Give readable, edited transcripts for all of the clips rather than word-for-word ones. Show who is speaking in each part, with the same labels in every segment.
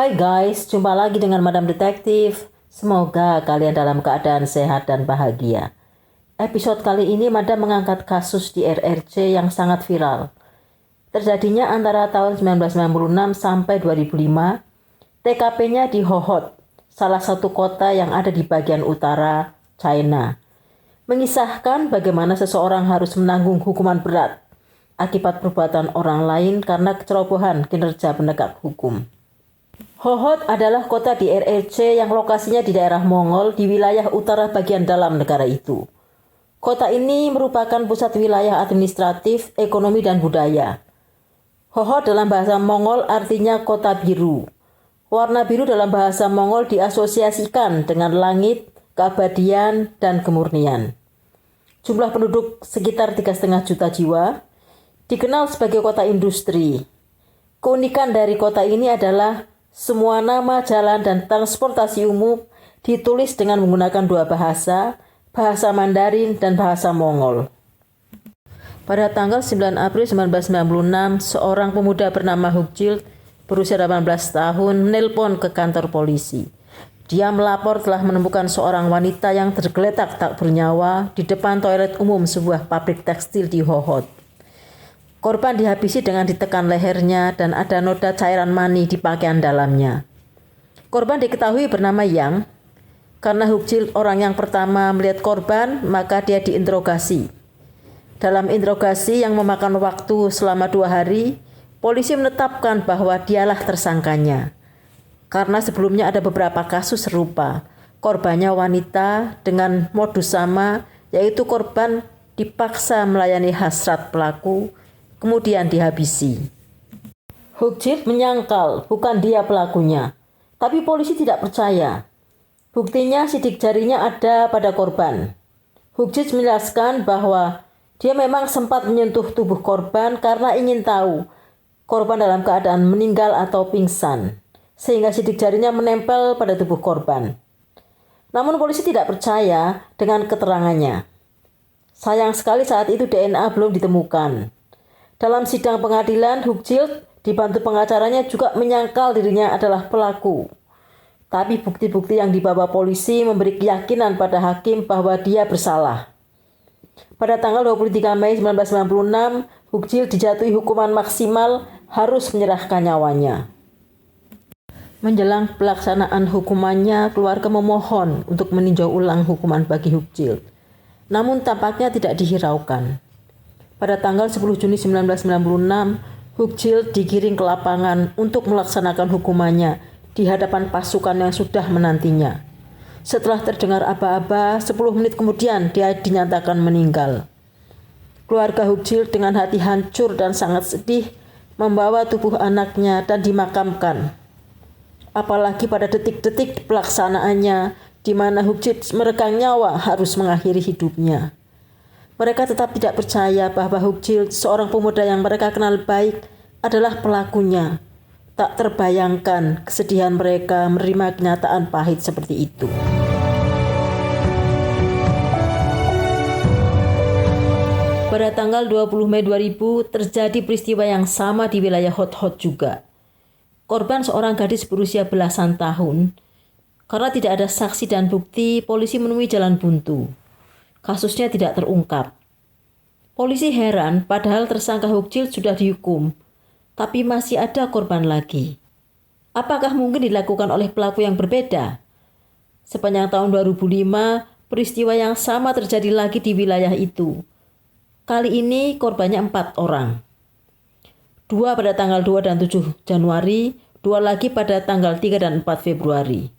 Speaker 1: Hai guys, jumpa lagi dengan Madam Detektif. Semoga kalian dalam keadaan sehat dan bahagia. Episode kali ini Madam mengangkat kasus di RRC yang sangat viral. Terjadinya antara tahun 1996 sampai 2005. TKP-nya di Hohhot, salah satu kota yang ada di bagian utara China. Mengisahkan bagaimana seseorang harus menanggung hukuman berat akibat perbuatan orang lain karena kecerobohan kinerja penegak hukum. Hohhot adalah kota di RRC yang lokasinya di daerah Mongol di wilayah utara bagian dalam negara itu. Kota ini merupakan pusat wilayah administratif, ekonomi, dan budaya. Hohhot dalam bahasa Mongol artinya kota biru. Warna biru dalam bahasa Mongol diasosiasikan dengan langit, keabadian, dan kemurnian. Jumlah penduduk sekitar 3,5 juta jiwa, dikenal sebagai kota industri. Keunikan dari kota ini adalah semua nama jalan dan transportasi umum ditulis dengan menggunakan dua bahasa, bahasa Mandarin dan bahasa Mongol. Pada tanggal 9 April 1996, seorang pemuda bernama Hugjild berusia 18 tahun menelpon ke kantor polisi. Dia melapor telah menemukan seorang wanita yang tergeletak tak bernyawa di depan toilet umum sebuah pabrik tekstil di Hohhot. Korban dihabisi dengan ditekan lehernya dan ada noda cairan mani di pakaian dalamnya. Korban diketahui bernama Yang. Karena Hugjild orang yang pertama melihat korban, maka dia diinterogasi. Dalam interogasi yang memakan waktu selama 2 hari, polisi menetapkan bahwa dialah tersangkanya. Karena sebelumnya ada beberapa kasus serupa. Korbannya wanita dengan modus sama, yaitu korban dipaksa melayani hasrat pelaku, kemudian dihabisi. Hugjild menyangkal bukan dia pelakunya, tapi polisi tidak percaya. Buktinya sidik jarinya ada pada korban. Hugjild menjelaskan bahwa dia memang sempat menyentuh tubuh korban karena ingin tahu korban dalam keadaan meninggal atau pingsan, sehingga sidik jarinya menempel pada tubuh korban. Namun polisi tidak percaya dengan keterangannya. Sayang sekali saat itu DNA belum ditemukan. Dalam sidang pengadilan, Hugjild dibantu pengacaranya juga menyangkal dirinya adalah pelaku. Tapi bukti-bukti yang dibawa polisi memberi keyakinan pada hakim bahwa dia bersalah. Pada tanggal 23 Mei 1996, Hugjild dijatuhi hukuman maksimal harus menyerahkan nyawanya. Menjelang pelaksanaan hukumannya, keluarga memohon untuk meninjau ulang hukuman bagi Hugjild. Namun tampaknya tidak dihiraukan. Pada tanggal 10 Juni 1996, Hugjild digiring ke lapangan untuk melaksanakan hukumannya di hadapan pasukan yang sudah menantinya. Setelah terdengar aba-aba, 10 menit kemudian dia dinyatakan meninggal. Keluarga Hugjild dengan hati hancur dan sangat sedih membawa tubuh anaknya dan dimakamkan. Apalagi pada detik-detik pelaksanaannya, di mana Hugjild meregang nyawa harus mengakhiri hidupnya. Mereka tetap tidak percaya bahwa Hugjild, seorang pemuda yang mereka kenal baik, adalah pelakunya. Tak terbayangkan kesedihan mereka menerima kenyataan pahit seperti itu. Pada tanggal 20 Mei 2000 terjadi peristiwa yang sama di wilayah Hohhot juga. Korban seorang gadis berusia belasan tahun. Karena tidak ada saksi dan bukti, polisi menemui jalan buntu. Kasusnya tidak terungkap. Polisi heran padahal tersangka Hugjild sudah dihukum, tapi masih ada korban lagi. Apakah mungkin dilakukan oleh pelaku yang berbeda? Sepanjang tahun 2005, peristiwa yang sama terjadi lagi di wilayah itu. Kali ini korbannya 4 orang. 2 pada tanggal 2 dan 7 Januari, 2 lagi pada tanggal 3 dan 4 Februari.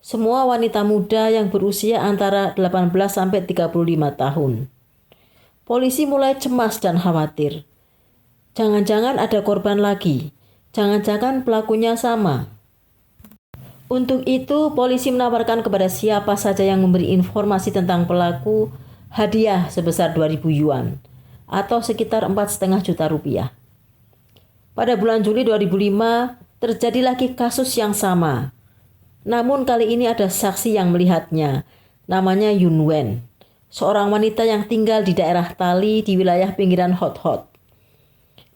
Speaker 1: Semua wanita muda yang berusia antara 18 sampai 35 tahun. Polisi mulai cemas dan khawatir. Jangan-jangan ada korban lagi. Jangan-jangan pelakunya sama. Untuk itu, polisi menawarkan kepada siapa saja yang memberi informasi tentang pelaku hadiah sebesar 2.000 yuan atau sekitar 4,5 juta rupiah. Pada bulan Juli 2005, terjadi lagi kasus yang sama. Namun kali ini ada saksi yang melihatnya, namanya Yun Wen, seorang wanita yang tinggal di daerah Tali di wilayah pinggiran Hohhot.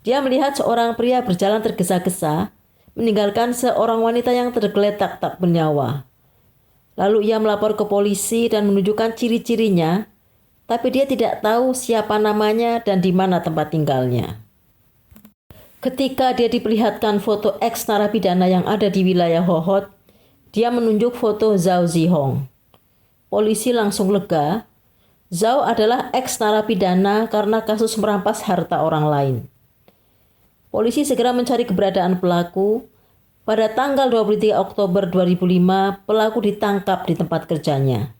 Speaker 1: Dia melihat seorang pria berjalan tergesa-gesa, meninggalkan seorang wanita yang tergeletak tak bernyawa. Lalu ia melapor ke polisi dan menunjukkan ciri-cirinya, tapi dia tidak tahu siapa namanya dan di mana tempat tinggalnya. Ketika dia diperlihatkan foto ex-narapidana yang ada di wilayah Hohhot, dia menunjuk foto Zhao Zihong. Polisi langsung lega. Zhao adalah ex-narapidana karena kasus merampas harta orang lain. Polisi segera mencari keberadaan pelaku. Pada tanggal 23 Oktober 2005, pelaku ditangkap di tempat kerjanya.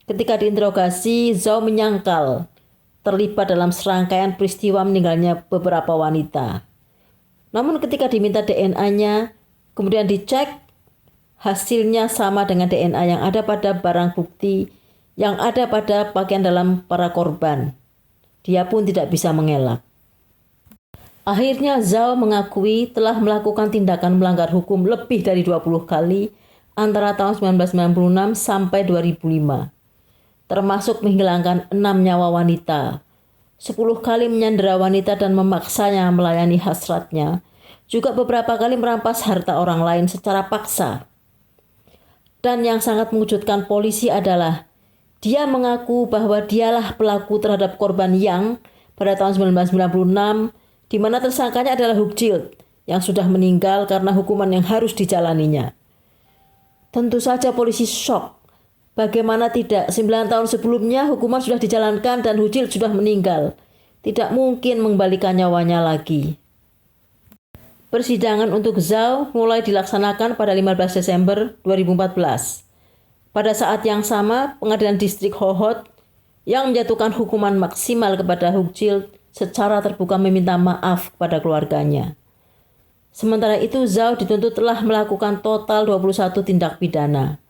Speaker 1: Ketika diinterogasi, Zhao menyangkal terlibat dalam serangkaian peristiwa meninggalnya beberapa wanita. Namun ketika diminta DNA-nya, kemudian dicek, hasilnya sama dengan DNA yang ada pada barang bukti yang ada pada pakaian dalam para korban. Dia pun tidak bisa mengelak. Akhirnya Zhao mengakui telah melakukan tindakan melanggar hukum lebih dari 20 kali antara tahun 1996 sampai 2005. Termasuk menghilangkan 6 nyawa wanita, 10 kali menyandera wanita dan memaksanya melayani hasratnya, juga beberapa kali merampas harta orang lain secara paksa. Dan yang sangat mengejutkan polisi adalah dia mengaku bahwa dialah pelaku terhadap korban Yang pada tahun 1996, di mana tersangkanya adalah Hugjild yang sudah meninggal karena hukuman yang harus dijalaninya. Tentu saja polisi shock. Bagaimana tidak, 9 tahun sebelumnya hukuman sudah dijalankan dan Hugjild sudah meninggal. Tidak mungkin mengembalikan nyawanya lagi. Persidangan untuk Zhao mulai dilaksanakan pada 15 Desember 2014. Pada saat yang sama, Pengadilan Distrik Hohhot yang menjatuhkan hukuman maksimal kepada Hugjild secara terbuka meminta maaf kepada keluarganya. Sementara itu, Zhao dituntut telah melakukan total 21 tindak pidana.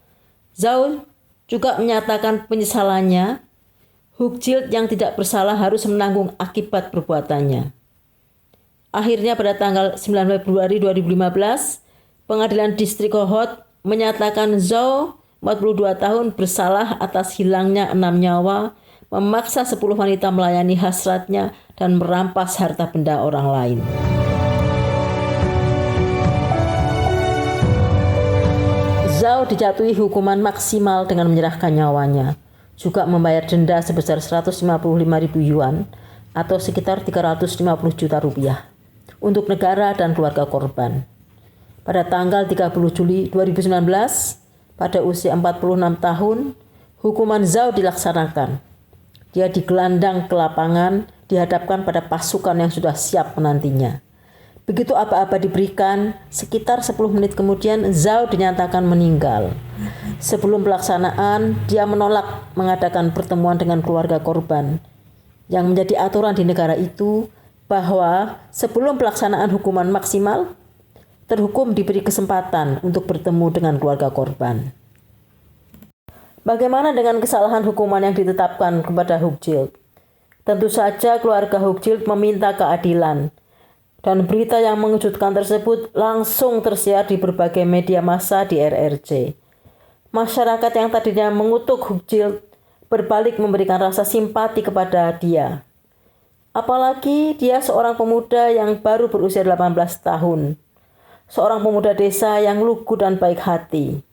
Speaker 1: Zhao juga menyatakan penyesalannya. Hugjild yang tidak bersalah harus menanggung akibat perbuatannya. Akhirnya pada tanggal 9 Februari 2015, Pengadilan Distrik Hohhot menyatakan Zhao 42 tahun bersalah atas hilangnya 6 nyawa, memaksa 10 wanita melayani hasratnya, dan merampas harta benda orang lain. Zhao dijatuhi hukuman maksimal dengan menyerahkan nyawanya, juga membayar denda sebesar 155.000 yuan atau sekitar 350 juta rupiah untuk negara dan keluarga korban. Pada tanggal 30 Juli 2019, pada usia 46 tahun, hukuman Zhao dilaksanakan. Dia digelandang ke lapangan, dihadapkan pada pasukan yang sudah siap menantinya. Begitu aba-aba diberikan, sekitar 10 menit kemudian Zhao dinyatakan meninggal. Sebelum pelaksanaan, dia menolak mengadakan pertemuan dengan keluarga korban. Yang menjadi aturan di negara itu bahwa sebelum pelaksanaan hukuman maksimal, terhukum diberi kesempatan untuk bertemu dengan keluarga korban. Bagaimana dengan kesalahan hukuman yang ditetapkan kepada Hugjild? Tentu saja keluarga Hugjild meminta keadilan, dan berita yang mengejutkan tersebut langsung tersiar di berbagai media massa di RRC. Masyarakat yang tadinya mengutuk Hugjild berbalik memberikan rasa simpati kepada dia. Apalagi dia seorang pemuda yang baru berusia 18 tahun. Seorang pemuda desa yang lugu dan baik hati.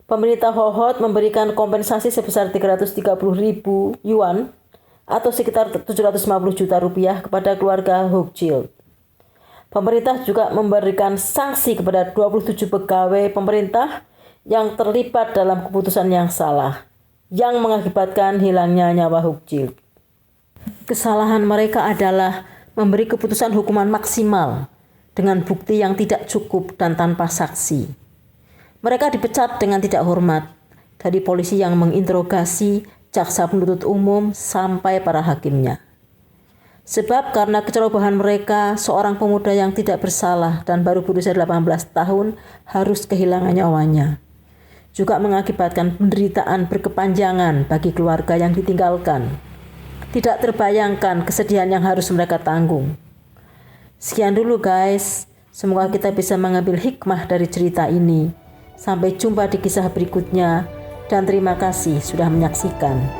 Speaker 1: Pemerintah Hohhot memberikan kompensasi sebesar 330.000 yuan atau sekitar 750 juta rupiah kepada keluarga Hugjild. Pemerintah juga memberikan sanksi kepada 27 pegawai pemerintah yang terlibat dalam keputusan yang salah, yang mengakibatkan hilangnya nyawa Hugjild. Kesalahan mereka adalah memberi keputusan hukuman maksimal dengan bukti yang tidak cukup dan tanpa saksi. Mereka dipecat dengan tidak hormat, dari polisi yang menginterogasi, jaksa penuntut umum, sampai para hakimnya. Sebab karena kecerobohan mereka, seorang pemuda yang tidak bersalah dan baru berusia 18 tahun harus kehilangan nyawanya. Juga mengakibatkan penderitaan berkepanjangan bagi keluarga yang ditinggalkan. Tidak terbayangkan kesedihan yang harus mereka tanggung. Sekian dulu guys, semoga kita bisa mengambil hikmah dari cerita ini. Sampai jumpa di kisah berikutnya dan terima kasih sudah menyaksikan.